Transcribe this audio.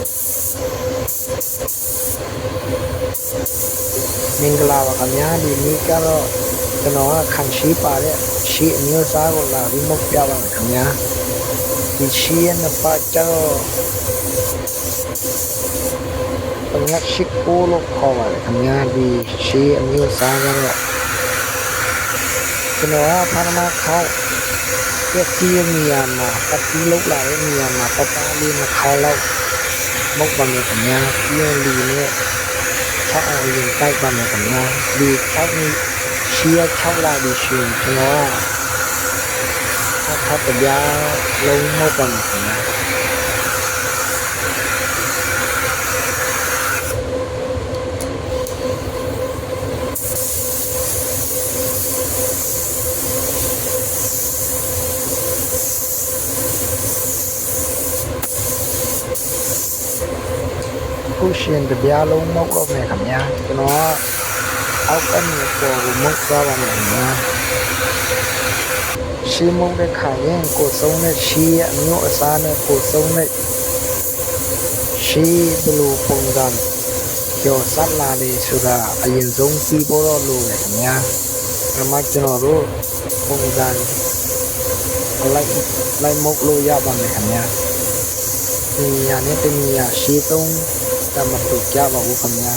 မင်္ဂလာပါခင်ဗျာဒီနေ့ကတော့ကျွန်တော်ကခံရှိပါတဲ့ရှီအမျိုးသားကိုလာပြီးမုတ်ပြပါမယ်ခင်ဗျာဒီရှီရဲ့နှစ်ပါးကျတော့ပငတ်ရှိကိုလို့ခေါ်ပါတယ်ခင်ဗျာဒီရှီအမျိုးသားကတော့ကျွန်တော်ကပထမခေါက်ပြည့်စည်နေရမှာပတ်ပြီးလောက်လာတဲ့နေရာမှာပပလေးနှစ်ခေါက်လောက်မုတ်ပါမယ်ခင်ဗျာပြင်းလီနဲ့ချောက်အောင်ရင်တိုက်ပါမယ်ခင်ဗျာဒီချောက်នេះရှီရချောက်လာပြီးရှင်ကျွန်တော်ကထပ်ပြားလုံးမဟုတ်ပါမယ်ခင်ဗျာခုရှင်တပြားလုံးမဟုတ်တော့မယ်ခင်ဗျာကျွန်တော်ကအောက်ကနေပေါ်ကိုမုတ်သွားပါမယ်ခင်ဗျာရှီမုတ်တဲ့ခါရင်ကိုဆုံးတဲ့ရှီရဲ့အမျိုးအစားနဲ့ကိုဆုံးတဲ့ရှီဘလိုပုံစံကျော်ဆက်လာတယ်ဆိုတာအရင်ဆုံးပြီးပေါ်တော့လို့ပဲခင်ဗျာဒါမှကျွန်တော်တို့ပုံစံလိုက်မုတ်လို့ရပါမယ်ခင်ဗျာဒီညာနဲ့တနည်းရှီသုံးတမတူကြပါဘူးခင်ဗျာ